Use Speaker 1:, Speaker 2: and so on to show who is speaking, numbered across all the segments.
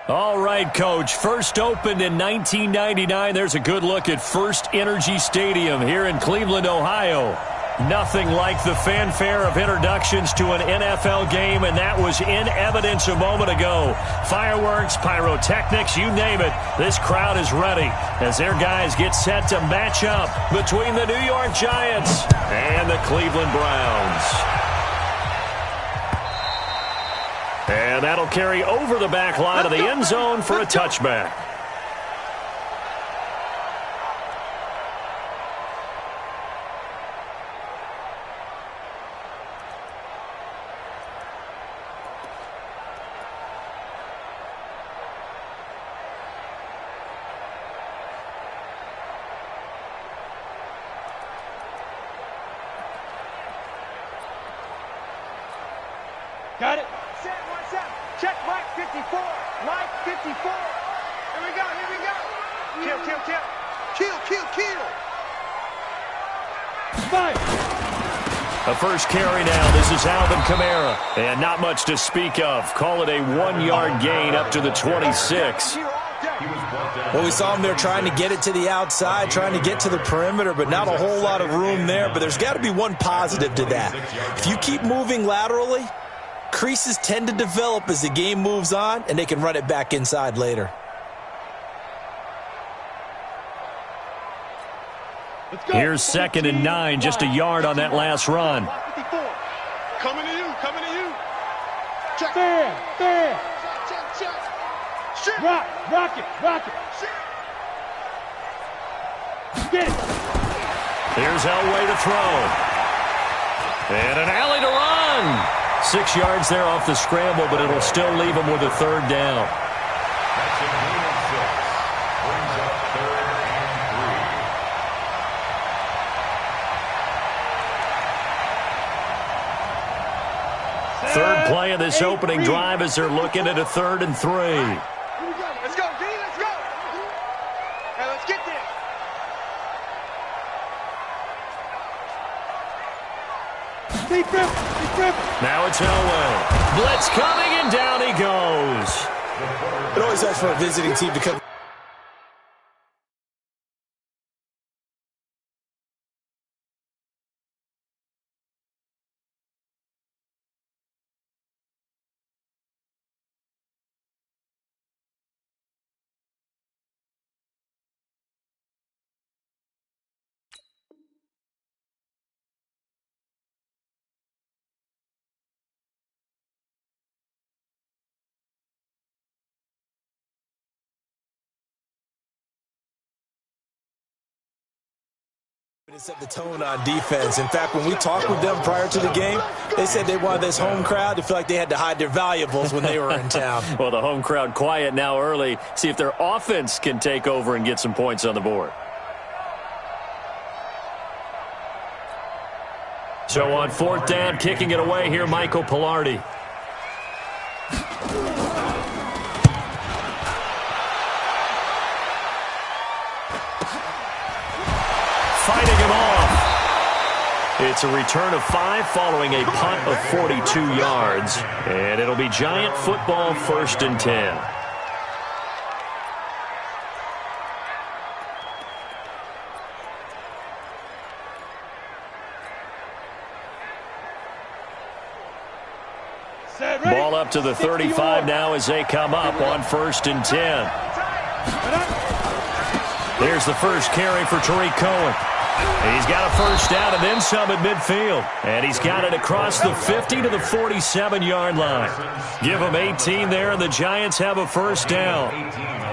Speaker 1: All right, Coach. First opened in 1999. There's a good look at First Energy Stadium here in Cleveland, Ohio. Nothing like the fanfare of introductions to an NFL game, and that was in evidence a moment ago. Fireworks, pyrotechnics, you name it. This crowd is ready as their guys get set to match up between the New York Giants and the Cleveland Browns. And that'll carry over the back line of the end zone for a touchback.
Speaker 2: Got it. Set, 1-7. Check Mike 54. Mike 54. Here we go. Here we go. Kill, kill, kill. Kill, kill, kill. Fire.
Speaker 1: A first carry now. This is Alvin Kamara. And not much to speak of. Call it a 1-yard gain up to the 26.
Speaker 3: Well, we saw him there trying to get it to the outside, trying to get to the perimeter, but not a whole lot of room there. But there's got to be one positive to that. If you keep moving laterally, creases tend to develop as the game moves on, and they can run it back inside later.
Speaker 1: Here's 2nd and 9, just a yard on that last run.
Speaker 2: Coming to you, coming to you. Check. Fair, fair. Check, check, check. Rock, rock it, rock it. Get it.
Speaker 1: Here's Elway to throw. And an alley to run. 6 yards there off the scramble, but it'll still leave him with a third down.
Speaker 4: That's a gain of 6. Brings up 3rd and 3.
Speaker 1: Third play of this opening drive as they're looking at a 3rd and 3.
Speaker 2: Let's go, D, let's go. Hey, let's get there.
Speaker 1: Now it's Elway. Blitz coming, and down he goes.
Speaker 3: It always helps for a visiting team to come. Set the tone on defense. In fact, when we talked with them prior to the game, they said they wanted this home crowd to feel like they had to hide their valuables when they were in town.
Speaker 1: Well, the home crowd quiet now early. See if their offense can take over and get some points on the board. So on 4th down, kicking it away here, Michael Palardy. Fighting him off. It's a return of 5 following a punt of 42 yards. And it'll be Giant football, 1st and 10. Ball up to the 35 now as they come up on 1st and 10. Here's the first carry for Tariq Cohen. He's got a first down and then some at midfield. And he's got it across the 50 to the 47-yard line. Give him 18 there, and the Giants have a first down.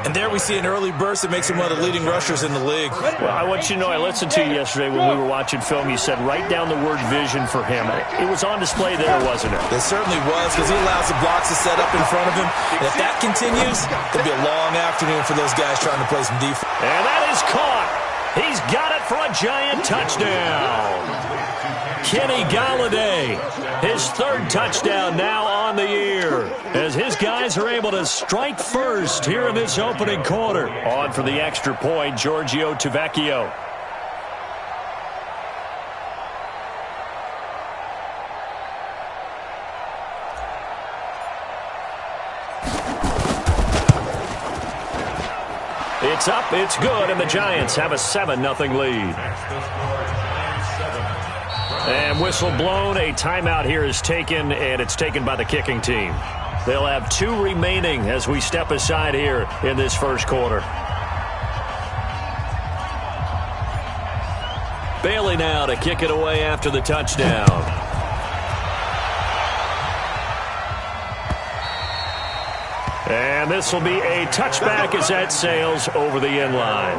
Speaker 3: And there we see an early burst that makes him one of the leading rushers in the league.
Speaker 1: Well, I want you to know, I listened to you yesterday when we were watching film. You said write down the word vision for him. It was on display there, wasn't it?
Speaker 3: It certainly was, because he allows the blocks to set up in front of him. And if that continues, it'll be a long afternoon for those guys trying to play some defense.
Speaker 1: And that is caught. He's got it for a Giant touchdown. Kenny Golladay, his 3rd touchdown now on the year, as his guys are able to strike first here in this opening quarter. On for the extra point, Giorgio Tavecchio. It's up, it's good, and the Giants have a 7-0 lead. And whistle blown, a timeout here is taken, and it's taken by the kicking team. They'll have 2 remaining as we step aside here in this first quarter. Bailey now to kick it away after the touchdown. And this will be a touchback as that sails over the end line.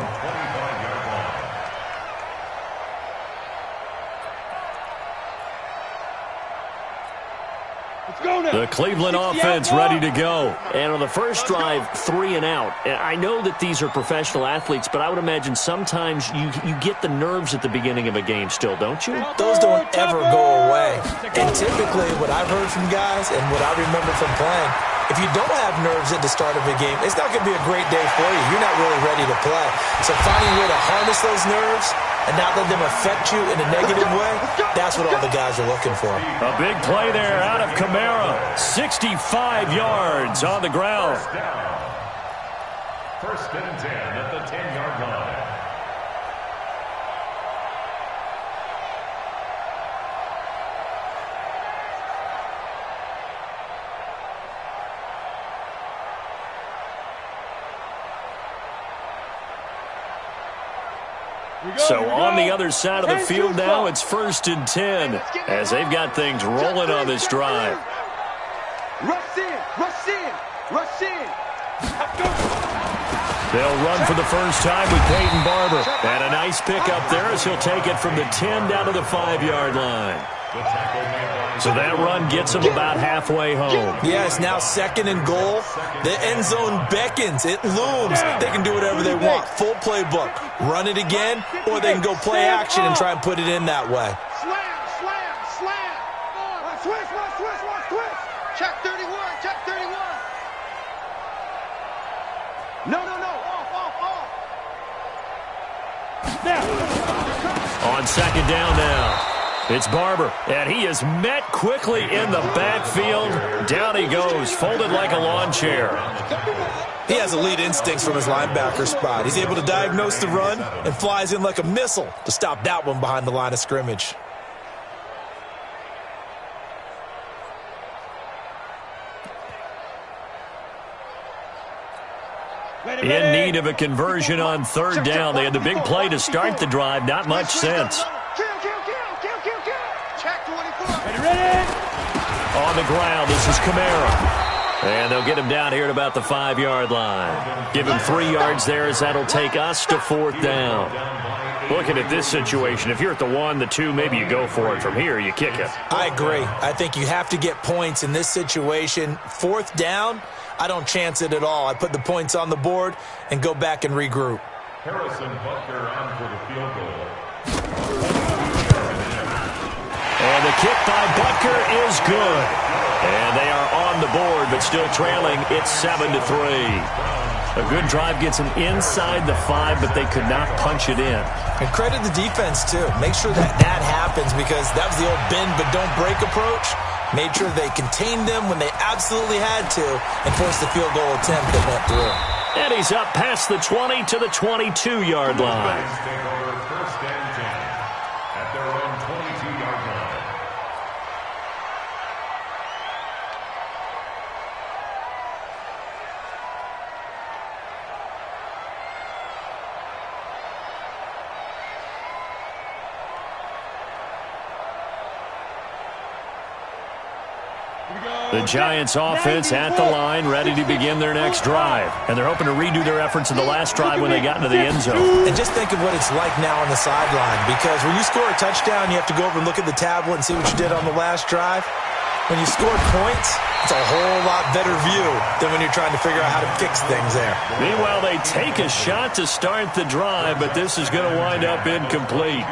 Speaker 1: The Cleveland offense ready to go.
Speaker 5: And on the first drive, 3 and out. I know that these are professional athletes, but I would imagine sometimes you get the nerves at the beginning of a game still, don't you?
Speaker 3: Those don't ever go away. And typically what I've heard from guys and what I remember from playing, if you don't have nerves at the start of a game, it's not going to be a great day for you. You're not really ready to play. So finding a way to harness those nerves and not let them affect you in a negative way, that's what all the guys are looking for.
Speaker 1: A big play there out of Kamara. 65 yards on the ground.
Speaker 4: First and 10 at the 10-yard line.
Speaker 1: So on the other side of the field now, it's 1st and 10 as they've got things rolling on this drive.
Speaker 2: Rush in, rush in, rush in.
Speaker 1: They'll run for the first time with Peyton Barber. And a nice pickup there as he'll take it from the 10 down to the 5-yard line. So that run gets him about halfway home.
Speaker 3: Yeah, it's now 2nd and goal. The end zone beckons. It looms. They can do whatever they want. Full playbook. Run it again, or they can go play action and try and put it in that way.
Speaker 2: Slam, slam, slam. Switch, switch. Check 31, check 31. No. Off.
Speaker 1: Now. On 2nd down now. It's Barber, and he is met quickly in the backfield. Down he goes, folded like a lawn chair.
Speaker 3: He has elite instincts from his linebacker spot. He's able to diagnose the run and flies in like a missile to stop that one behind the line of scrimmage.
Speaker 1: In need of a conversion on 3rd down. They had the big play to start the drive. Not much sense.
Speaker 2: Kill. Check 24.
Speaker 1: On the ground, this is Kamara. And they'll get him down here at about the 5-yard line. Give him 3 yards there as that'll take us to 4th down. Looking at this situation, if you're at the 1, the 2, maybe you go for it. From here, you kick it.
Speaker 3: I agree. I think you have to get points in this situation. 4th down, I don't chance it at all. I put the points on the board and go back and regroup.
Speaker 4: Harrison Butker on for the field goal.
Speaker 1: And the kick by Butker is good. And they are on the board, but still trailing. It's 7-3. A good drive gets them inside the 5, but they could not punch it in.
Speaker 3: And credit the defense, too. Make sure that happens, because that was the old bend but don't break approach. Made sure they contained them when they absolutely had to and forced the field goal attempt that went through.
Speaker 1: And he's up past the 20 to the 22-yard line.
Speaker 4: Take over 1st and 10 at their own 22-yard line.
Speaker 1: The Giants offense at the line, ready to begin their next drive. And they're hoping to redo their efforts in the last drive when they got into the end zone.
Speaker 3: And just think of what it's like now on the sideline, because when you score a touchdown, you have to go over and look at the tablet and see what you did on the last drive. When you score points, it's a whole lot better view than when you're trying to figure out how to fix things there.
Speaker 1: Meanwhile, they take a shot to start the drive, but this is going to wind up incomplete.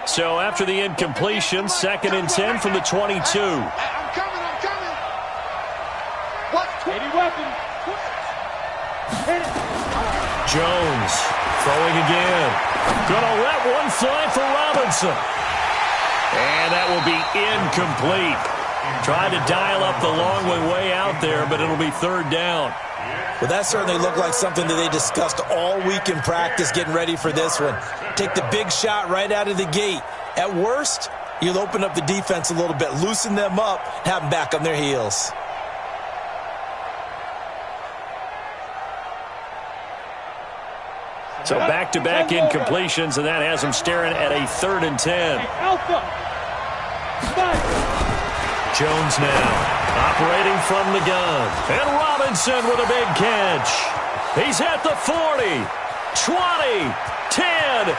Speaker 1: So after the incompletion, 2nd and 10 from the 22.
Speaker 2: I'm coming. Watch 20 weapons. Hit it.
Speaker 1: Jones throwing again. Gonna let one fly for Robinson. And that will be incomplete. Tried to dial up the long way out there, but it'll be third down.
Speaker 3: Well, that certainly looked like something that they discussed all week in practice getting ready for this one. Take the big shot right out of the gate. At worst, you'll open up the defense a little bit, loosen them up, have them back on their heels.
Speaker 1: So back-to-back incompletions, and that has them staring at a 3rd and 10. Jones now operating from the gun. And Robinson with a big catch. He's at the 40, 20, 10,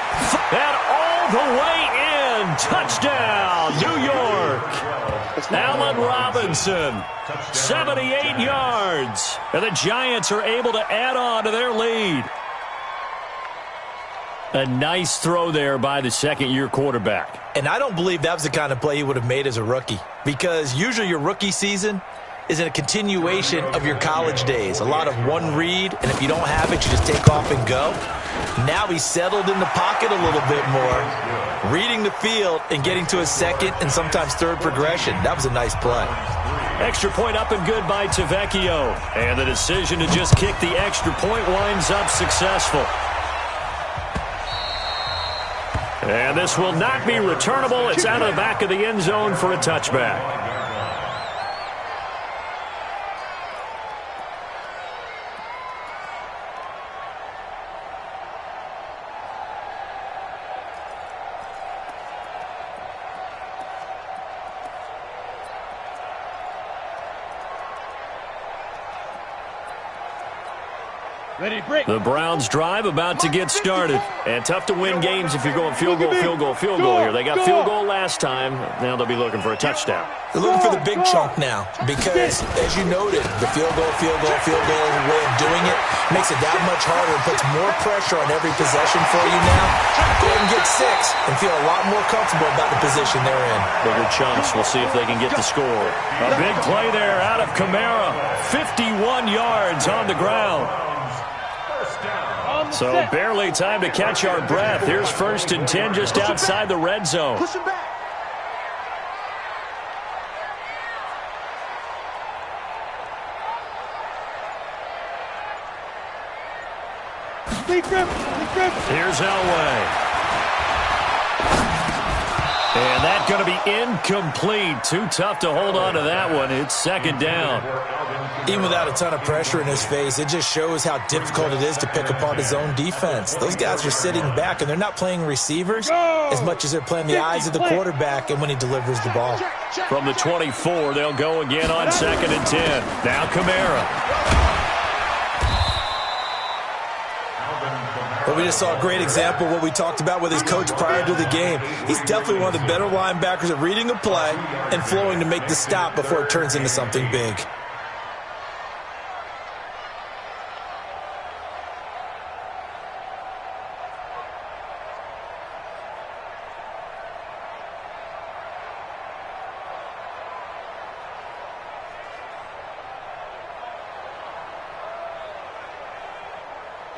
Speaker 1: and all the way in. Touchdown, New York. Allen Robinson, 78 yards. And the Giants are able to add on to their lead. A nice throw there by the second-year quarterback.
Speaker 3: And I don't believe that was the kind of play he would have made as a rookie, because usually your rookie season is a continuation of your college days. A lot of one read, and if you don't have it, you just take off and go. Now he's settled in the pocket a little bit more, reading the field and getting to a second and sometimes third progression. That was a nice play.
Speaker 1: Extra point up and good by Tavecchio. And the decision to just kick the extra point winds up successful. And this will not be returnable. It's out of the back of the end zone for a touchback. The Browns drive about to get started. And tough to win games if you're going field goal here. They got field goal last time. Now they'll be looking for a touchdown.
Speaker 3: They're looking for the big chunk now because, as you noted, the field goal way of doing it makes it that much harder and puts more pressure on every possession for you now. Go ahead and get 6 and feel a lot more comfortable about the position they're in.
Speaker 1: Bigger chunks. We'll see if they can get the score. A big play there out of Kamara. 51 yards on the ground. So barely time to catch our breath. Here's 1st and 10 just outside the red zone.
Speaker 2: Push him back.
Speaker 1: Here's Elway. And that's going to be incomplete. Too tough to hold on to that one. It's 2nd down.
Speaker 3: Even without a ton of pressure in his face, it just shows how difficult it is to pick apart his own defense. Those guys are sitting back, and they're not playing receivers as much as they're playing the eyes of the quarterback and when he delivers the ball.
Speaker 1: From the 24, they'll go again on 2nd and 10. Now Kamara.
Speaker 3: But we just saw a great example of what we talked about with his coach prior to the game. He's definitely one of the better linebackers at reading a play and flowing to make the stop before it turns into something big.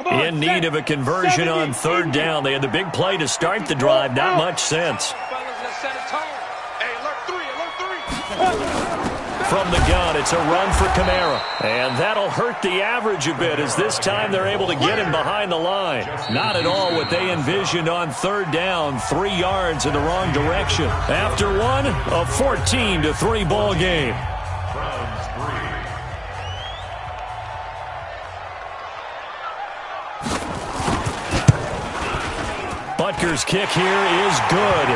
Speaker 1: In need of a conversion on 3rd down. They had the big play to start the drive. Not much sense. From the gun, it's a run for Kamara. And that'll hurt the average a bit as this time they're able to get him behind the line. Not at all what they envisioned on 3rd down. 3 yards in the wrong direction. After one, a 14-3 ball game. Butker's kick here is good.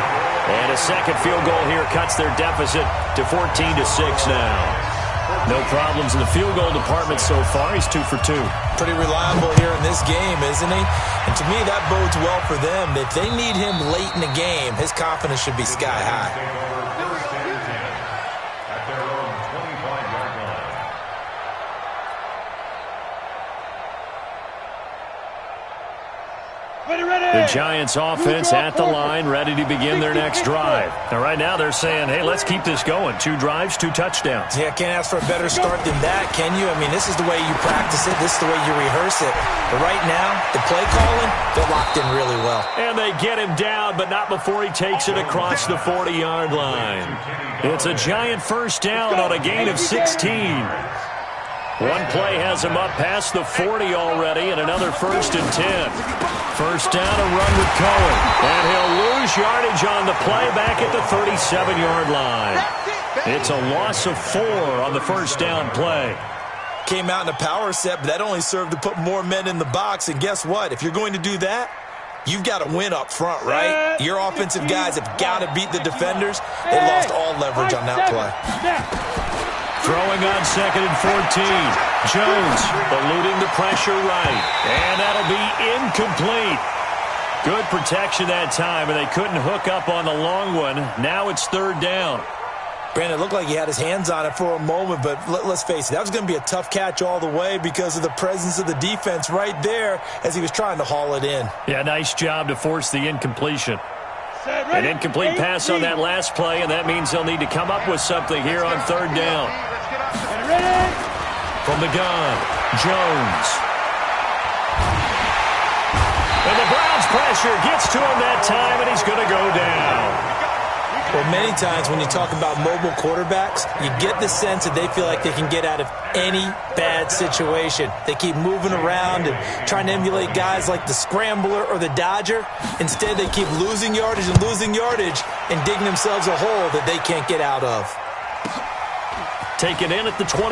Speaker 1: And a second field goal here cuts their deficit to 14-6 now. No problems in the field goal department so far. He's 2 for 2.
Speaker 3: Pretty reliable here in this game, isn't he? And to me, that bodes well for them. If they need him late in the game, his confidence should be sky high.
Speaker 2: Ready.
Speaker 1: The Giants offense at the line, ready to begin their next drive. And right now they're saying, hey, let's keep this going. 2 drives, 2 touchdowns.
Speaker 3: Yeah, can't ask for a better start than that, can you? I mean, this is the way you practice it. This is the way you rehearse it. But right now, the play calling, they're locked in really well.
Speaker 1: And they get him down, but not before he takes it across the 40-yard line. It's a Giant first down on a gain of 16. One play has him up past the 40 already, and another 1st and 10. First down, a run with Cohen. And he'll lose yardage on the play back at the 37-yard line. It's a loss of 4 on the first down play.
Speaker 3: Came out in a power set, but that only served to put more men in the box. And guess what? If you're going to do that, you've got to win up front, right? Your offensive guys have got to beat the defenders. They lost all leverage on that play.
Speaker 1: Throwing on 2nd and 14. Jones eluding the pressure right. And that'll be incomplete. Good protection that time, and they couldn't hook up on the long one. Now it's 3rd down.
Speaker 3: Brandon, it looked like he had his hands on it for a moment, but let's face it, that was going to be a tough catch all the way because of the presence of the defense right there as he was trying to haul it in.
Speaker 1: Yeah, nice job to force the incompletion. An incomplete pass on that last play, and that means they'll need to come up with something here on 3rd down. From the gun, Jones. And the Browns' pressure gets to him that time, and he's going to go down.
Speaker 3: Well, many times when you talk about mobile quarterbacks, you get the sense that they feel like they can get out of any bad situation. They keep moving around and trying to emulate guys like the Scrambler or the Dodger. Instead, they keep losing yardage and digging themselves a hole that they can't get out of.
Speaker 1: Taken in at the 22.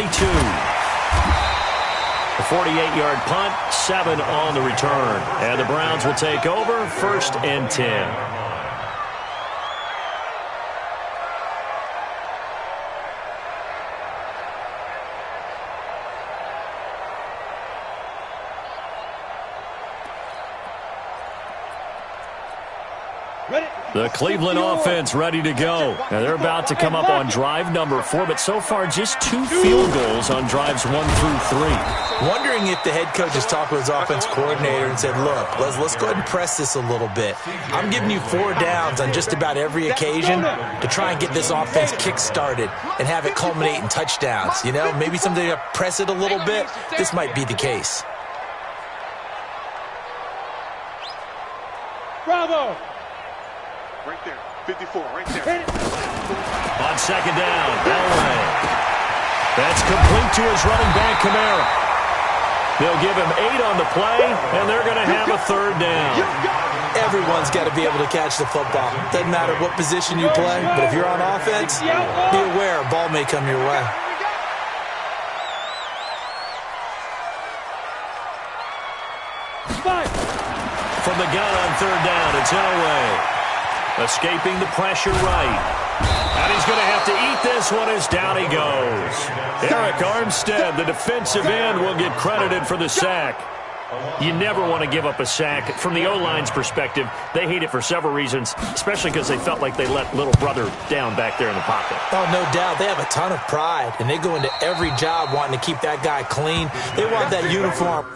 Speaker 1: A 48-yard punt, 7 on the return. And the Browns will take over, 1st and 10. The Cleveland offense ready to go. Now they're about to come up on drive number 4, but so far just 2 field goals on drives 1 through 3.
Speaker 3: Wondering if the head coach has talked with his offense coordinator and said, look, let's go ahead and press this a little bit. I'm giving you 4 downs on just about every occasion to try and get this offense kick-started and have it culminate in touchdowns. You know, maybe someday to press it a little bit. This might be the case.
Speaker 2: Bravo! Right there, 54, right there.
Speaker 1: On 2nd down, Elway. That's complete to his running back, Kamara. They'll give him 8 on the play, and they're going to have a 3rd down.
Speaker 3: Everyone's got to be able to catch the football. Doesn't matter what position you play, but if you're on offense, be aware a ball may come your way.
Speaker 1: From the gun on 3rd down, it's Elway. Escaping the pressure right. And he's going to have to eat this one as down he goes. Eric Armstead, the defensive end, will get credited for the sack. You never want to give up a sack. From the O-line's perspective, they hate it for several reasons, especially because they felt like they let little brother down back there in the pocket.
Speaker 3: Oh, no doubt. They have a ton of pride, and they go into every job wanting to keep that guy clean. They want that uniform.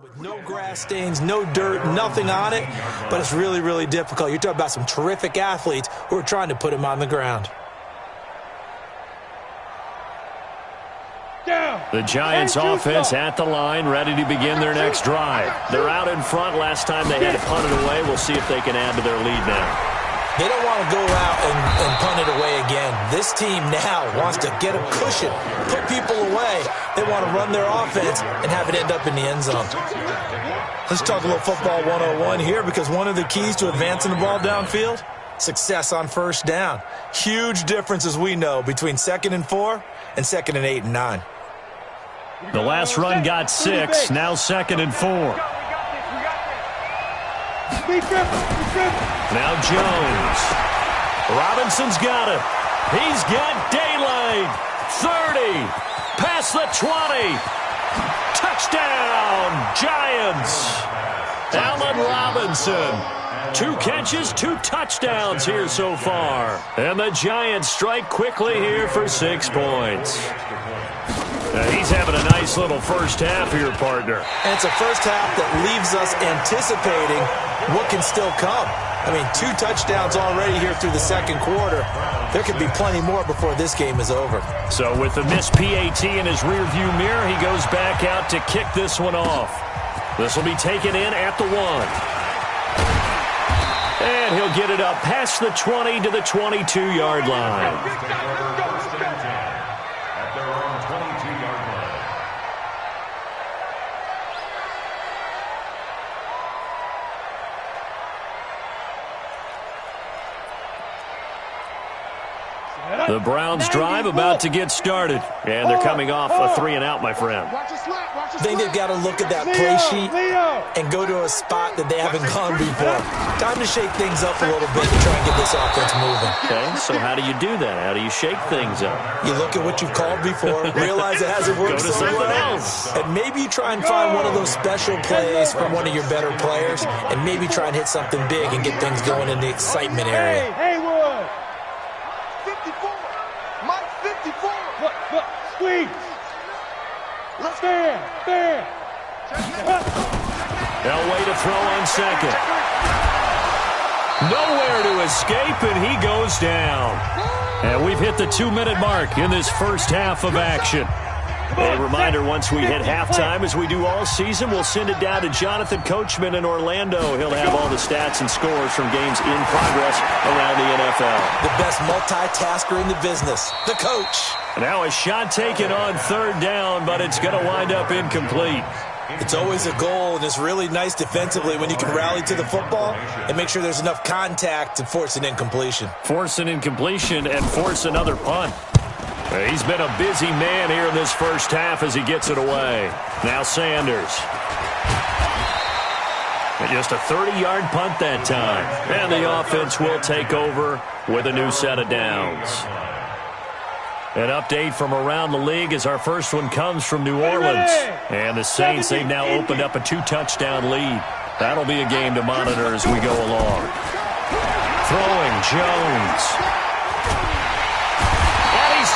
Speaker 3: With no grass stains, no dirt, nothing on it, but it's really, really difficult. You're talking about some terrific athletes who are trying to put him on the ground.
Speaker 1: The Giants offense at the line, ready to begin their next drive. They're out in front. Last time they had to punt it away. We'll see if they can add to their lead now.
Speaker 3: They don't want to go out and punt it away again. This team now wants to get a cushion, put people away. They want to run their offense and have it end up in the end zone. Let's talk a little football 101 here, because one of the keys to advancing the ball downfield, success on 1st down. Huge difference, as we know, between 2nd and 4 and 2nd and 8 and 9.
Speaker 1: The last run got 6. Now 2nd and 4. Now Jones. Robinson's got it. He's got daylight. 30. Past the 20. Touchdown, Giants. Allen Robinson. 2 catches, 2 touchdowns here so far. And the Giants strike quickly here for 6 points. He's having a nice little first half here, partner.
Speaker 3: And it's a first half that leaves us anticipating what can still come. I mean, 2 touchdowns already here through the second quarter. There could be plenty more before this game is over.
Speaker 1: So with the missed PAT in his rearview mirror, he goes back out to kick this one off. This will be taken in at the 1. And he'll get it up past the 20 to the 22-yard line. The Browns drive about to get started. And they're coming off a 3-and-out, my friend.
Speaker 3: I think they've got to look at that play sheet and go to a spot that they haven't gone before. Time to shake things up a little bit to try and get this offense moving.
Speaker 1: Okay, so how do you do that? How do you shake things up?
Speaker 3: You look at what you've called before, realize it hasn't worked
Speaker 1: Go to someone else.
Speaker 3: And maybe you try and find one of those special plays from one of your better players, and maybe try and hit something big and get things going in the excitement area.
Speaker 2: Haywood. 54. Mike 54. Look, squeeze. Let's stand.
Speaker 1: Elway to throw on second. Nowhere to escape, and he goes down. And we've hit the 2-minute mark in this first half of action. A reminder, once we hit halftime, as we do all season, we'll send it down to Jonathan Coachman in Orlando. He'll have all the stats and scores from games in progress around the NFL.
Speaker 3: The best multitasker in the business, the coach.
Speaker 1: Now a shot taken on 3rd down, but it's going to wind up incomplete.
Speaker 3: It's always a goal, and it's really nice defensively when you can rally to the football and make sure there's enough contact to force an incompletion.
Speaker 1: Force an incompletion and force another punt. He's been a busy man here in this first half as he gets it away. Now Sanders. And just a 30-yard punt that time. And the offense will take over with a new set of downs. An update from around the league as our first one comes from New Orleans. And the Saints, they've now opened up a 2-touchdown lead. That'll be a game to monitor as we go along. Throwing, Jones.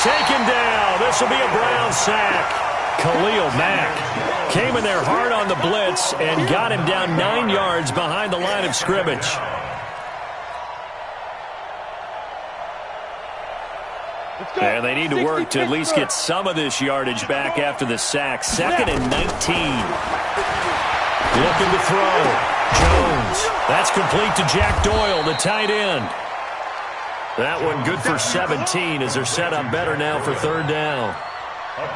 Speaker 1: Taken down. This will be a Brown sack. Khalil Mack came in there hard on the blitz and got him down 9 yards behind the line of scrimmage. And they need to work to at least get some of this yardage back after the sack. 2nd and 19. Looking to throw. Jones. That's complete to Jack Doyle, the tight end. That one good for 17 as they're set up better now for 3rd down.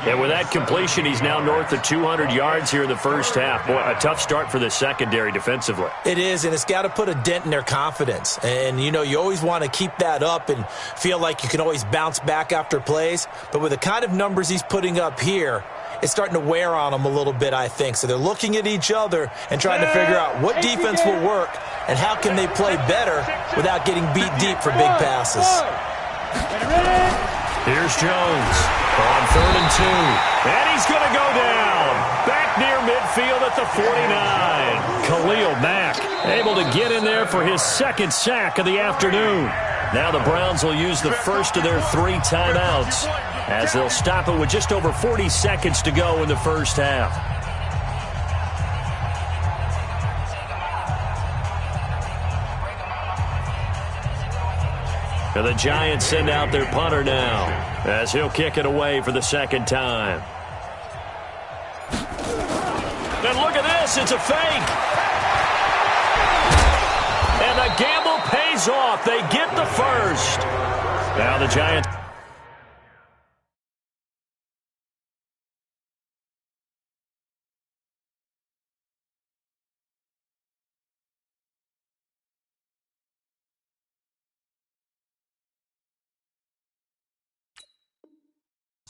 Speaker 1: And with that completion, he's now north of 200 yards here in the first half. Boy, a tough start for the secondary defensively.
Speaker 3: It is, and it's got to put a dent in their confidence. And, you know, you always want to keep that up and feel like you can always bounce back after plays. But with the kind of numbers he's putting up here, it's starting to wear on them a little bit, I think. So they're looking at each other and trying to figure out what defense will work and how can they play better without getting beat deep for big passes.
Speaker 1: Here's Jones on 3rd and 2. And he's going to go down. Back near midfield at the 49. Khalil Mack able to get in there for his 2nd sack of the afternoon. Now the Browns will use the first of their 3 timeouts as they'll stop it with just over 40 seconds to go in the first half. And the Giants send out their punter now as he'll kick it away for the 2nd time. And look at this, it's a fake. And the gamble pays off. They get the first. Now the Giants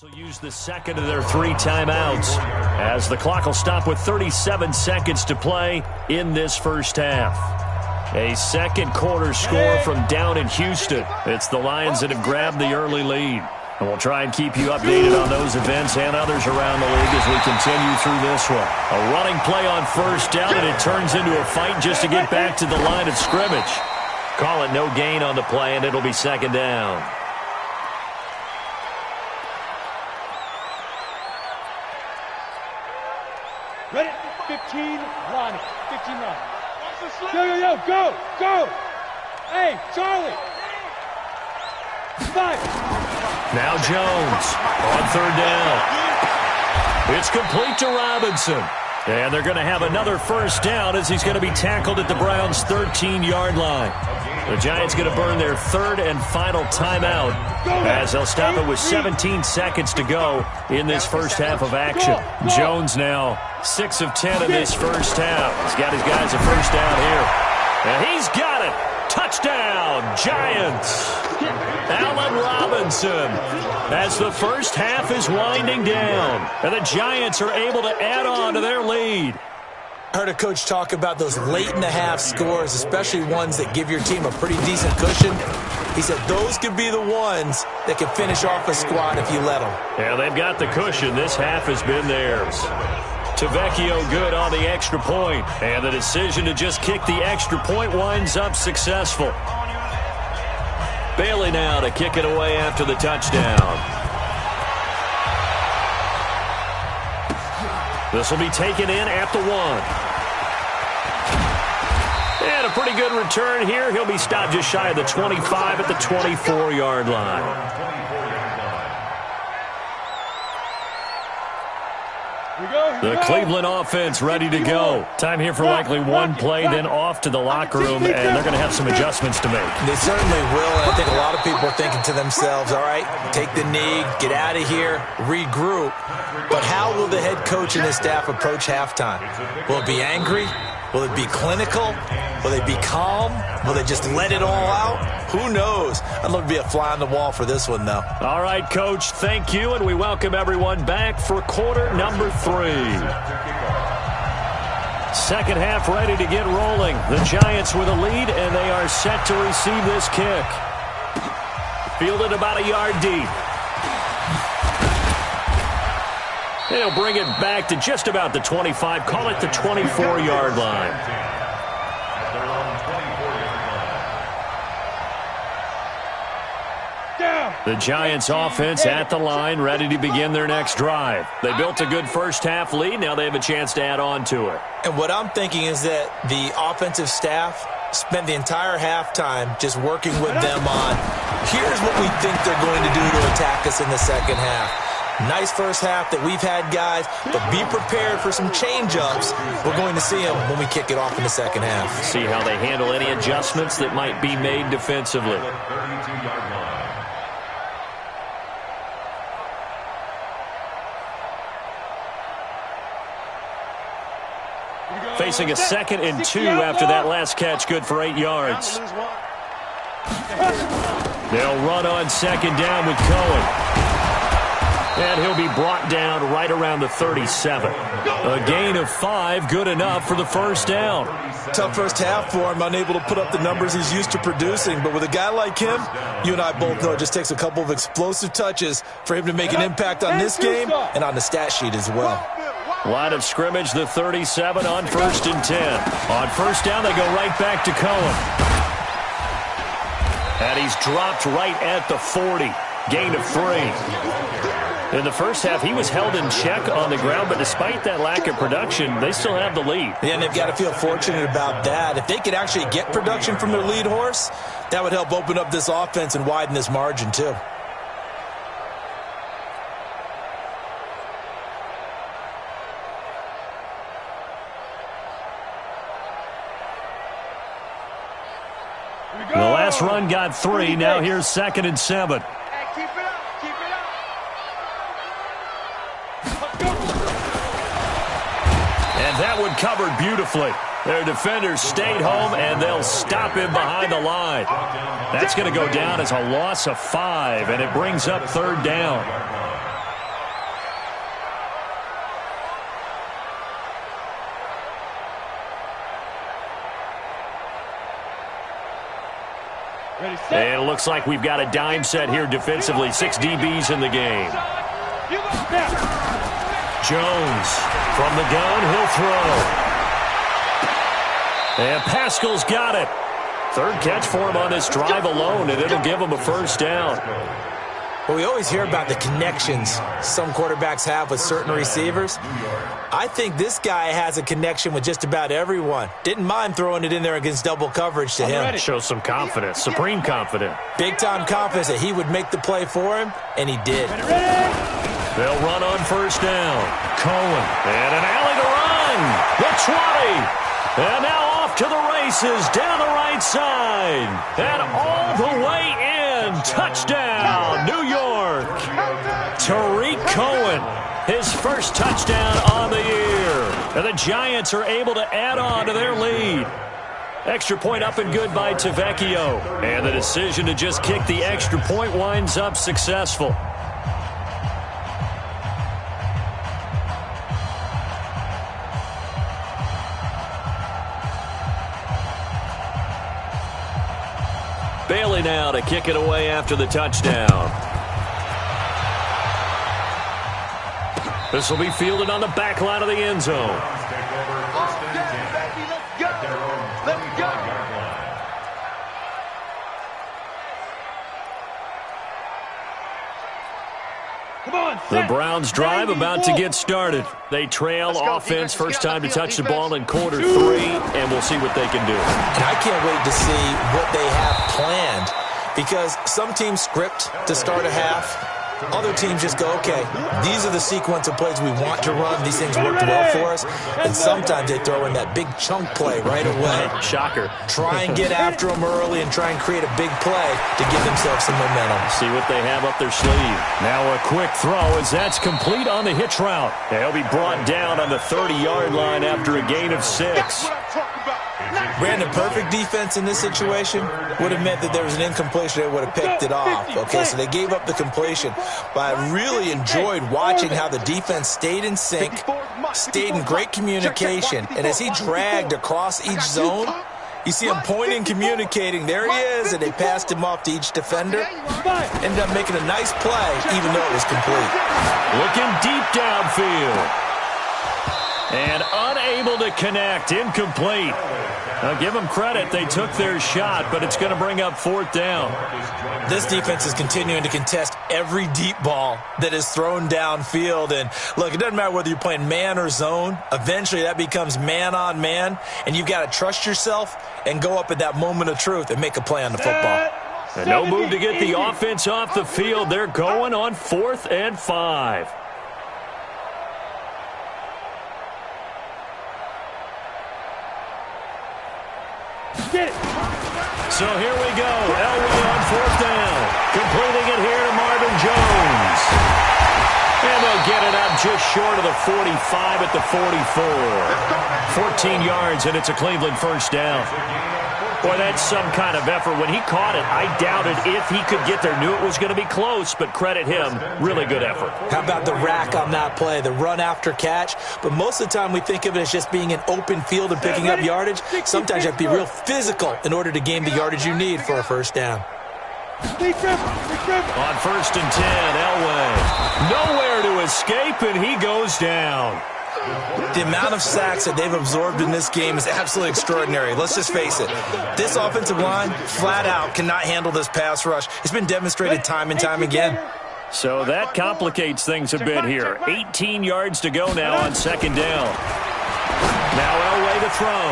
Speaker 1: Will use the second of their 3 timeouts as the clock will stop with 37 seconds to play in this first half. A second quarter score from down in Houston. It's the Lions that have grabbed the early lead. And we'll try and keep you updated on those events and others around the league as we continue through this one. A running play on first down, and it turns into a fight just to get back to the line of scrimmage. Call it no gain on the play, and it'll be second down.
Speaker 2: Ready? 15 line. 15 line. Yo, go! Hey, Charlie! 5.
Speaker 1: Now Jones on third down. It's complete to Robinson. And they're going to have another first down as he's going to be tackled at the Browns' 13-yard line. The Giants going to burn their third and final timeout as they'll stop it with 17 seconds to go in this first half of action. Jones now 6 of 10 in this first half. He's got his guys a first down here. And he's got it. Touchdown, Giants. Allen Robinson as the first half is winding down. And the Giants are able to add on to their lead.
Speaker 3: I heard a coach talk about those late-in-the-half scores, especially ones that give your team a pretty decent cushion. He said those could be the ones that can finish off a squad if you let them.
Speaker 1: Yeah, they've got the cushion. This half has been theirs. Tavecchio good on the extra point, and the decision to just kick the extra point winds up successful. Bailey now to kick it away after the touchdown. This will be taken in at the 1. And a pretty good return here. He'll be stopped just shy of the 25 at the 24-yard line. The Cleveland offense ready to go. Time here for likely one play, then off to the locker room, and they're going to have some adjustments to make.
Speaker 3: They certainly will, and I think a lot of people are thinking to themselves, all right, take the knee, get out of here, regroup. But how will the head coach and his staff approach halftime? Will it be angry? Will it be clinical? Will they be calm? Will they just let it all out? Who knows? I'd love to be a fly on the wall for this one, though.
Speaker 1: All right, Coach, thank you, and we welcome everyone back for quarter number 3. Second half ready to get rolling. The Giants with a lead, and they are set to receive this kick. Fielded about a yard deep. They'll bring it back to just about the 25. Call it the 24-yard line. The Giants offense at the line, ready to begin their next drive. They built a good first half lead. Now they have a chance to add on to it.
Speaker 3: And what I'm thinking is that the offensive staff spent the entire halftime just working with them on, here's what we think they're going to do to attack us in the second half. Nice first half that we've had, guys, but be prepared for some change-ups. We're going to see them when we kick it off in the second half.
Speaker 1: See how they handle any adjustments that might be made defensively. Facing a 2nd and 2 after that last catch, good for 8 yards. They'll run on second down with Cohen. And he'll be brought down right around the 37. A gain of 5, good enough for the first down.
Speaker 3: Tough first half for him, unable to put up the numbers he's used to producing. But with a guy like him, you and I both know it just takes a couple of explosive touches for him to make an impact on this game and on the stat sheet as well.
Speaker 1: Line of scrimmage, the 37 on 1st and 10. On first down, they go right back to Cohen. And he's dropped right at the 40. Gain of 3. In the first half, he was held in check on the ground, but despite that lack of production, they still have the lead.
Speaker 3: Yeah, and they've got to feel fortunate about that. If they could actually get production from their lead horse, that would help open up this offense and widen this margin too.
Speaker 1: The last run got 3. Now here's 2nd and 7.
Speaker 2: Hey, keep it up. Keep it up.
Speaker 1: And that one covered beautifully. Their defenders stayed home, and they'll stop him behind the line. That's going to go down as a loss of 5, and it brings up 3rd down. And it looks like we've got a dime set here defensively. 6 DBs in the game. Jones from the gun, he'll throw. And Pascal's got it. Third catch for him on this drive alone, and it'll give him a first down.
Speaker 3: Well, we always hear about the connections some quarterbacks have with certain receivers. I think this guy has a connection with just about everyone. Didn't mind throwing it in there against double coverage to him.
Speaker 1: Shows some confidence, supreme confidence.
Speaker 3: Big-time confidence that he would make the play for him, and he did.
Speaker 1: They'll run on first down. Cohen, and an alley to run. The 20. And now off to the races, down the right side. And all the way in. Touchdown, New York. Tariq Cohen, his first touchdown on the year. And the Giants are able to add on to their lead. Extra point up and good by Tavecchio. And the decision to just kick the extra point winds up successful. Bailey now to kick it away after the touchdown. This will be fielded on the back line of the end zone. The Browns drive about to get started. They trail offense, first time to touch the ball in quarter 3, and we'll see what they can do.
Speaker 3: And I can't wait to see what they have planned, because some teams script to start a half. Other teams just go, okay, these are the sequence of plays we want to run. These things worked well for us. And sometimes they throw in that big chunk play right away.
Speaker 1: Shocker.
Speaker 3: Try and get after them early and try and create a big play to give themselves some momentum.
Speaker 1: See what they have up their sleeve. Now a quick throw as that's complete on the hitch route. He'll be brought down on the 30-yard line after a gain of 6.
Speaker 3: Brandon, perfect defense in this situation would have meant that there was an incompletion. They would have picked it off. Okay, so they gave up the completion. But I really enjoyed watching how the defense stayed in sync, stayed in great communication. And as he dragged across each zone, you see him pointing, communicating. There he is, and they passed him off to each defender. Ended up making a nice play, even though it was complete.
Speaker 1: Looking deep downfield. And unable to connect, incomplete. Now give them credit, they took their shot, but it's going to bring up 4th down.
Speaker 3: This defense is continuing to contest every deep ball that is thrown downfield. And look, it doesn't matter whether you're playing man or zone. Eventually that becomes man on man, and you've got to trust yourself and go up at that moment of truth and make a play on the football.
Speaker 1: And no move to get the offense off the field. They're going on 4th and 5. So here we go. Elway on 4th down. Completing it here to Marvin Jones. And they'll get it up just short of the 45 at the 44. 14 yards, and it's a Cleveland first down. Boy, that's some kind of effort. When he caught it, I doubted if he could get there. Knew it was going to be close, but credit him. Really good effort.
Speaker 3: How about the rack on that play, the run after catch? But most of the time we think of it as just being an open field and picking up yardage. Sometimes you have to be real physical in order to gain the yardage you need for a first down.
Speaker 1: On 1st and 10, Elway. Nowhere to escape, and he goes down.
Speaker 3: The amount of sacks that they've absorbed in this game is absolutely extraordinary. Let's just face it. This offensive line, flat out, cannot handle this pass rush. It's been demonstrated time and time again.
Speaker 1: So that complicates things a bit here. 18 yards to go now on 2nd down. Now Elway to throw.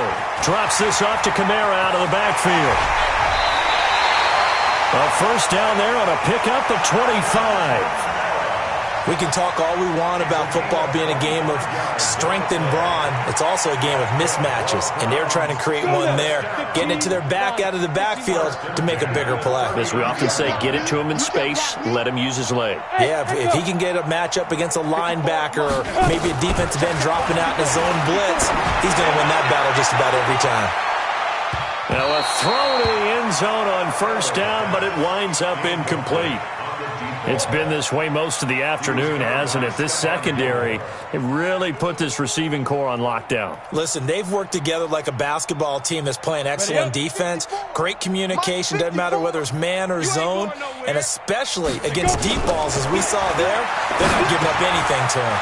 Speaker 1: Drops this off to Kamara out of the backfield. A first down there on a pickup of 25.
Speaker 3: We can talk all we want about football being a game of strength and brawn. It's also a game of mismatches, and they're trying to create one there, getting it to their back out of the backfield to make a bigger play.
Speaker 1: As we often say, get it to him in space, let him use his leg.
Speaker 3: Yeah, if he can get a matchup against a linebacker or maybe a defensive end dropping out in a zone blitz, he's going to win that battle just about every time.
Speaker 1: Now a throw to the end zone on 1st down, but it winds up incomplete. It's been this way most of the afternoon, hasn't it? This secondary, it really put this receiving core on lockdown.
Speaker 3: Listen, they've worked together like a basketball team that's playing excellent defense. Great communication, doesn't matter whether it's man or zone, and especially against deep balls, as we saw there, they're not giving up anything to him.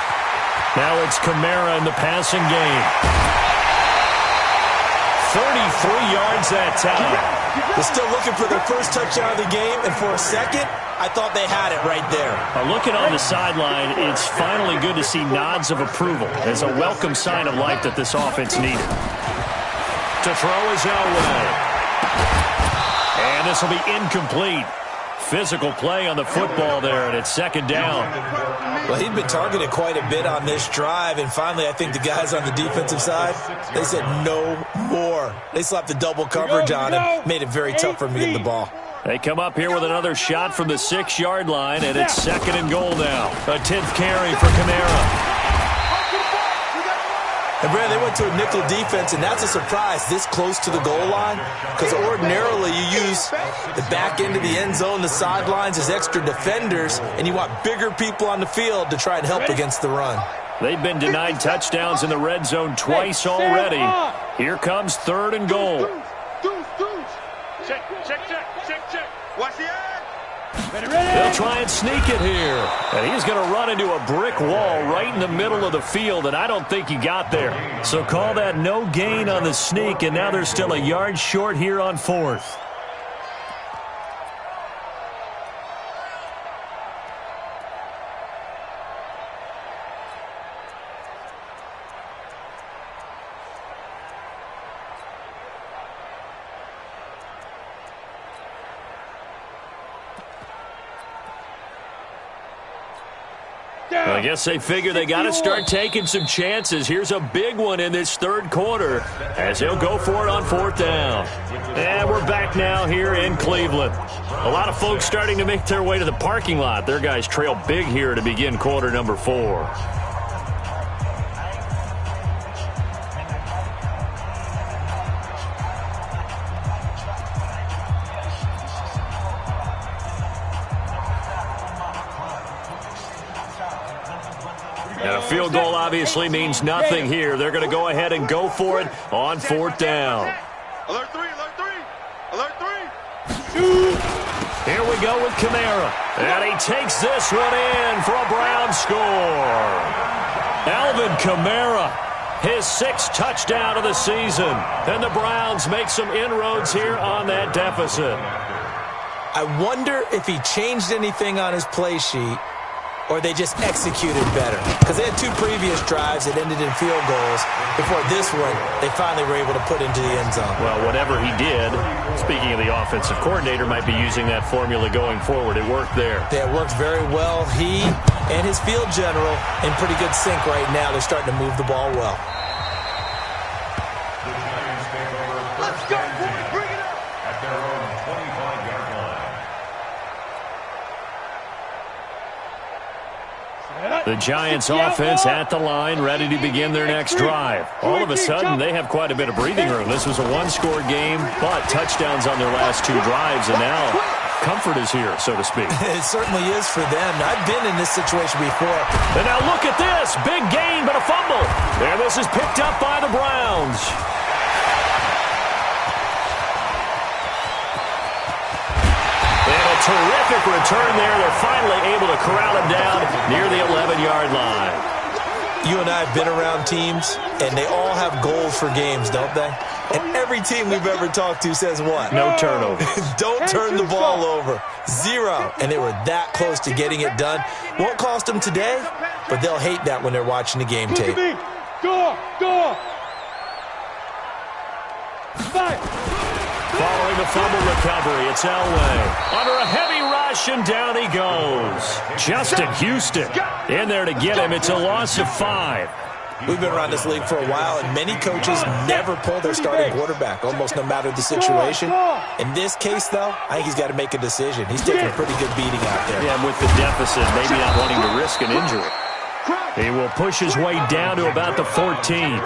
Speaker 1: Now it's Kamara in the passing game. 33 yards that time.
Speaker 3: They're still looking for their first touchdown of the game, and for a second, I thought they had it right there.
Speaker 1: Looking on the sideline, it's finally good to see nods of approval. It's a welcome sign of life that this offense needed. To throw is Elway. And this will be incomplete. Physical play on the football there, and it's second down.
Speaker 3: Well, he'd been targeted quite a bit on this drive, and finally I think the guys on the defensive side, they said no more. They slapped the double coverage on him, made it very tough for him to get the ball.
Speaker 1: They come up here with another shot from the 6-yard line, and it's second and goal now. A 10th carry for Kamara.
Speaker 3: And, Brad, they went to a nickel defense, and that's a surprise this close to the goal line, because ordinarily you use the back end of the end zone, the sidelines as extra defenders, and you want bigger people on the field to try and help against the run.
Speaker 1: They've been denied touchdowns in the red zone twice already. Here comes third and goal.
Speaker 2: Check. Watch the eye.
Speaker 1: They'll try and sneak it here. And he's going to run into a brick wall right in the middle of the field, and I don't think he got there. So call that no gain on the sneak, and now they're still a yard short here on fourth. I guess they figure they got to start taking some chances. Here's a big one in this third quarter as they'll go for it on fourth down. And we're back now here in Cleveland. A lot of folks starting to make their way to the parking lot. Their guys trail big here to begin quarter number 4. And a field goal obviously means nothing here. They're going to go ahead and go for it on fourth down.
Speaker 2: Alert 3.
Speaker 1: Here we go with Kamara. And he takes this one in for a Brown score. Alvin Kamara, his 6th touchdown of the season. And the Browns make some inroads here on that deficit.
Speaker 3: I wonder if he changed anything on his play sheet, or they just executed better. Because they had 2 previous drives that ended in field goals. Before this one, they finally were able to put into the end zone.
Speaker 1: Well, whatever he did, speaking of the offensive coordinator, might be using that formula going forward. It worked there.
Speaker 3: Yeah, it worked very well. He and his field general in pretty good sync right now. They're starting to move the ball well.
Speaker 2: Let's go, boys. Bring it up.
Speaker 4: At their own 25-yard line.
Speaker 1: The Giants offense at the line, ready to begin their next drive. All of a sudden, they have quite a bit of breathing room. This was a 1-score game, but touchdowns on their last 2 drives, and now comfort is here, so to speak.
Speaker 3: It certainly is for them. I've been in this situation before.
Speaker 1: And now look at this. Big gain, but a fumble. And this is picked up by the Browns. Terrific return there. They're finally able to corral him down near the 11-yard line.
Speaker 3: You and I have been around teams, and they all have goals for games, don't they? And every team we've ever talked to says what?
Speaker 1: No turnover.
Speaker 3: Don't turn the ball over. 0. And they were that close to getting it done. Won't cost them today, but they'll hate that when they're watching the game tape.
Speaker 2: Go.
Speaker 1: Following the fumble recovery, it's Elway. Under a heavy rush, and down he goes. Justin Houston in there to get him. It's a loss of 5.
Speaker 3: We've been around this league for a while, and many coaches never pull their starting quarterback, almost no matter the situation. In this case, though, I think he's got to make a decision. He's taking a pretty good beating out there.
Speaker 1: Yeah, and with the deficit, maybe not wanting to risk an injury. He will push his way down to about the 14.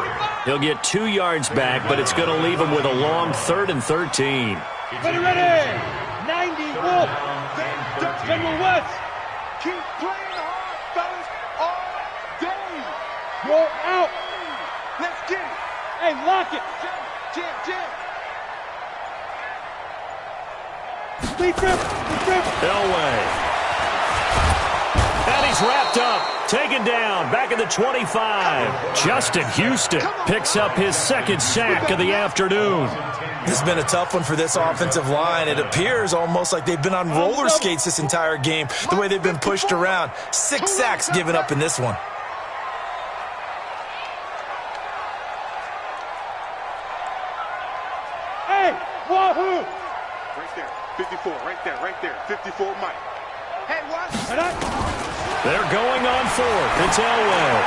Speaker 1: He'll get 2 yards back, but it's going to leave him with a long 3rd and 13.
Speaker 2: Ready. 9 Indy Wolf. General West. Keep playing hard, fellas, all day. You're out. Let's get it. Hey, lock it. Jam. Lead trip.
Speaker 1: Elway. And he's wrapped up. Taken down. Back at the 25. Justin Houston picks up his second sack of the afternoon.
Speaker 3: This has been a tough one for this offensive line. It appears almost like they've been on roller skates this entire game, the way they've been pushed around. 6 sacks given up in this one.
Speaker 2: Hey, wahoo! Right there, 54, right there, 54 Mike. Hey, what?
Speaker 1: They're going on fourth. It's Elway.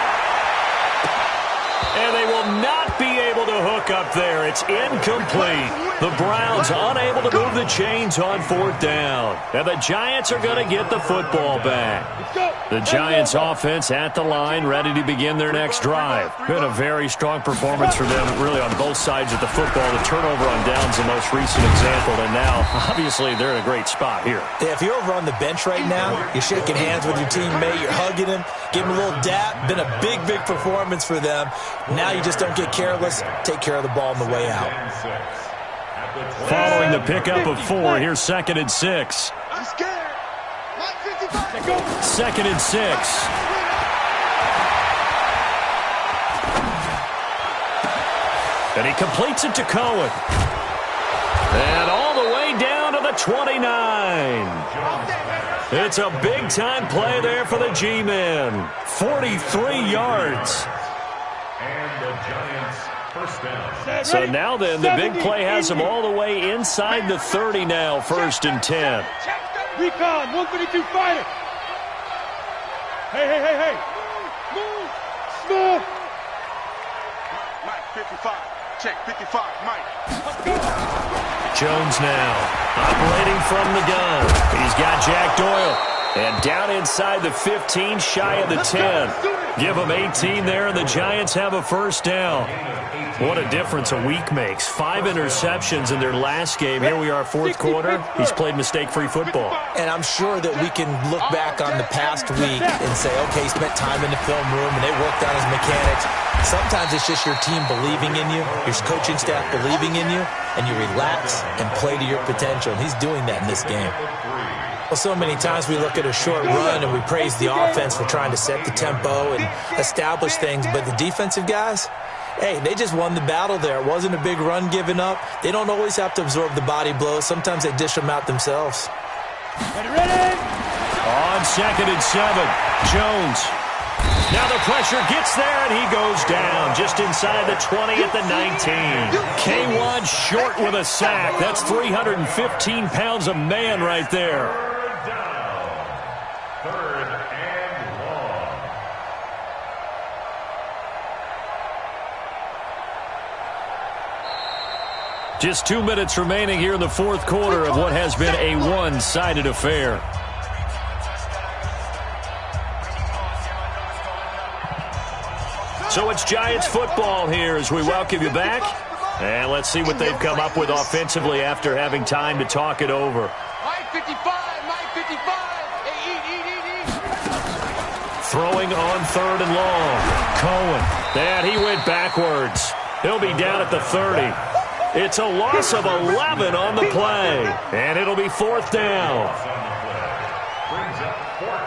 Speaker 1: And they will not be able to hook up there. It's incomplete. The Browns unable to move the chains on fourth down. And the Giants are going to get the football back. The Giants offense at the line, ready to begin their next drive. Been a very strong performance for them, really on both sides of the football. The turnover on downs, the most recent example. And now, obviously, they're in a great spot here.
Speaker 3: Yeah, if you're over on the bench right now, you're shaking hands with your teammate, you're hugging him, giving him a little dap. Been a big performance for them. Now you just don't get careless. Take care of the ball on the way out.
Speaker 1: Following the pickup of 4, here's 2nd and 6.
Speaker 2: I'm scared. Mike 55.
Speaker 1: 2nd and 6. And he completes it to Cohen. And all the way down to the 29. It's a big-time play there for the G-men. 43 yards.
Speaker 4: And the Giants first down.
Speaker 1: So now then, the big play has them all the way inside the 30 now, 1st and 10.
Speaker 2: Recon, 152 fighter. Hey. Move. Mike, 55. Check, 55, Mike.
Speaker 1: Jones now operating from the gun. He's got Jack Doyle. And down inside the 15, shy of the 10. Give them 18 there, and the Giants have a first down. What a difference a week makes. 5 interceptions in their last game. Here we are, fourth quarter. He's played mistake-free football.
Speaker 3: And I'm sure that we can look back on the past week and say, okay, he spent time in the film room and they worked on his mechanics. Sometimes it's just your team believing in you, your coaching staff believing in you, and you relax and play to your potential. And he's doing that in this game. Well, so many times we look at a short run and we praise the offense for trying to set the tempo and establish things, but the defensive guys, hey, they just won the battle there. It wasn't a big run given up. They don't always have to absorb the body blows. Sometimes they dish them out themselves.
Speaker 2: Ready?
Speaker 1: On 2nd and 7, Jones. Now the pressure gets there, and he goes down just inside the 20 at the 19. K1 short with a sack. That's 315 pounds a man right there.
Speaker 4: Third and long.
Speaker 1: Just 2 minutes remaining here in the fourth quarter of what has been a one-sided affair. So it's Giants football here as we welcome you back. And let's see what they've come up with offensively after having time to talk it over.
Speaker 2: Mike 55, Mike 55. Hey, eat.
Speaker 1: Throwing on 3rd and long. Cohen. And he went backwards. He'll be down at the 30. It's a loss of 11 on the play. And it'll be 4th down.
Speaker 4: Brings up 4th down.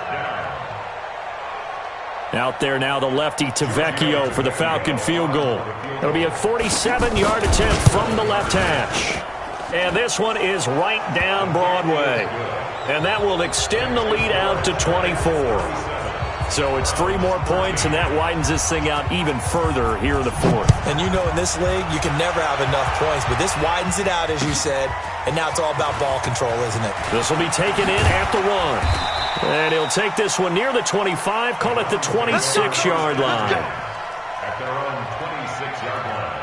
Speaker 1: Out there now, the lefty Tavecchio for the Falcon field goal. It'll be a 47-yard attempt from the left hash. And this one is right down Broadway. And that will extend the lead out to 24. So it's 3 more points, and that widens this thing out even further here in the fourth.
Speaker 3: And you know in this league, you can never have enough points, but this widens it out, as you said, and now it's all about ball control, isn't it?
Speaker 1: This will be taken in at the 1. And he'll take this one near the 25, call it the 26-yard line.
Speaker 4: At their own 26-yard line.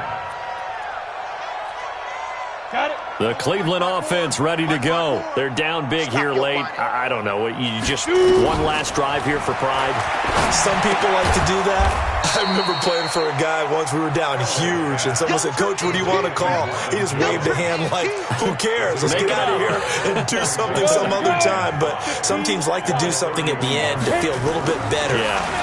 Speaker 2: Got it.
Speaker 1: The Cleveland offense ready to go. They're down big here late. I don't know. You just one last drive here for pride.
Speaker 3: Some people like to do that. I remember playing for a guy once. We were down huge, and someone said, "Coach, what do you want to call?" He just waved a hand like, "Who cares? Let's get out of here and do something some other time." But some teams like to do something at the end to feel a little bit better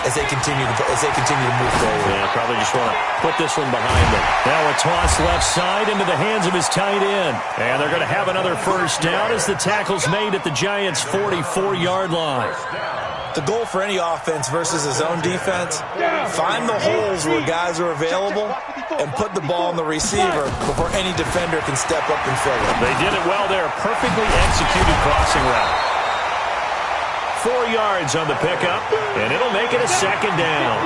Speaker 3: as they continue to move forward.
Speaker 1: Yeah, probably just want to put this one behind them. Now a toss left side into the hands of his tight end. And they're going to have another first down as the tackle's made at the Giants' 44-yard line.
Speaker 3: The goal for any offense versus his own defense, find the holes where guys are available and put the ball in the receiver before any defender can step up and fill it.
Speaker 1: They did it well there. Perfectly executed crossing route. 4 yards on the pickup, and it'll make it a second down.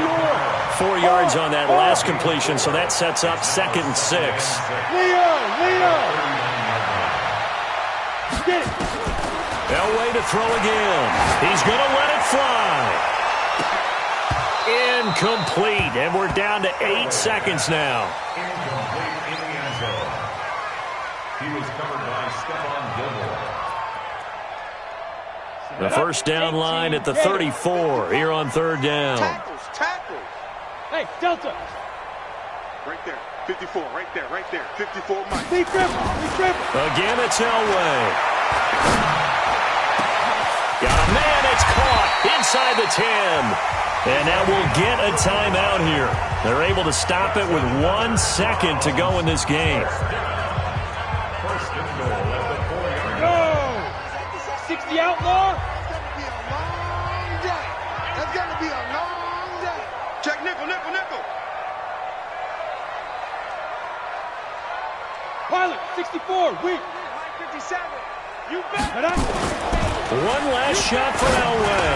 Speaker 1: 4 yards on that last completion, so that sets up 2nd and 6.
Speaker 2: Leo!
Speaker 1: Elway to throw again. He's going to let it fly. Incomplete, and we're down to 8 seconds now.
Speaker 4: Incomplete in the end zone. He was covered by Stephon Gilmore.
Speaker 1: The first down line at the 34 here on 3rd down.
Speaker 2: Tackles. Hey, Delta. Right there. 54, right there. 54, Mike. Lee Griffin.
Speaker 1: Again, it's Elway. Got a man, it's caught inside the 10. And now we'll get a timeout here. They're able to stop it with 1 second to go in this game.
Speaker 4: First and goal at the 4-yard
Speaker 2: line. 60 outlaw.
Speaker 6: That's going to be a long day.
Speaker 2: Check nickel. Pilot, 64, weak. 57. You bet.
Speaker 1: One last shot for Elway.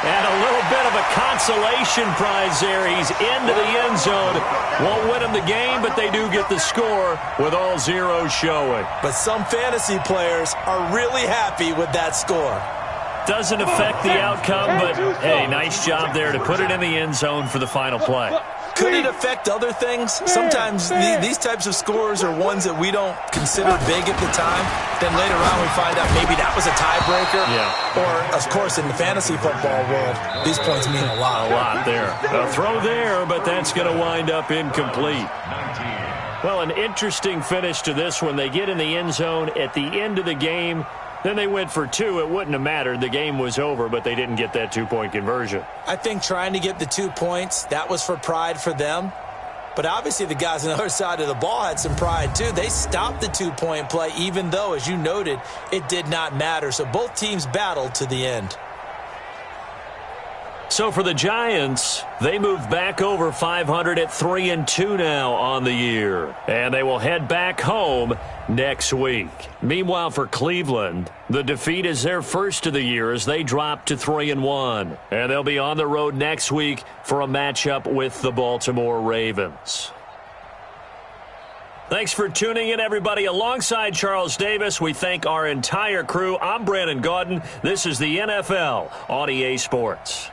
Speaker 1: And a little bit of a consolation prize there. He's into the end zone. Won't win him the game, but they do get the score with all zeros showing.
Speaker 3: But some fantasy players are really happy with that score.
Speaker 1: Doesn't affect the outcome, but, hey, nice job there to put it in the end zone for the final play.
Speaker 3: Could it affect other things? Sometimes these types of scores are ones that we don't consider big at the time. Then later on we find out maybe that was a tiebreaker.
Speaker 1: Yeah.
Speaker 3: Or, of course, in the fantasy football world, these points mean a lot.
Speaker 1: A lot there. A throw there, but that's going to wind up incomplete.
Speaker 4: 19.
Speaker 1: Well, an interesting finish to this one. They get in the end zone at the end of the game. Then they went for 2. It wouldn't have mattered. The game was over, but they didn't get that 2-point conversion.
Speaker 3: I think trying to get the 2 points, that was for pride for them. But obviously the guys on the other side of the ball had some pride too. They stopped the 2-point play, even though, as you noted, it did not matter. So both teams battled to the end.
Speaker 1: So for the Giants, they move back over 500 at 3-2 now on the year. And they will head back home next week. Meanwhile, for Cleveland, the defeat is their first of the year as they drop to 3-1. And they'll be on the road next week for a matchup with the Baltimore Ravens. Thanks for tuning in, everybody. Alongside Charles Davis, we thank our entire crew. I'm Brandon Gaudin. This is the NFL on EA Sports.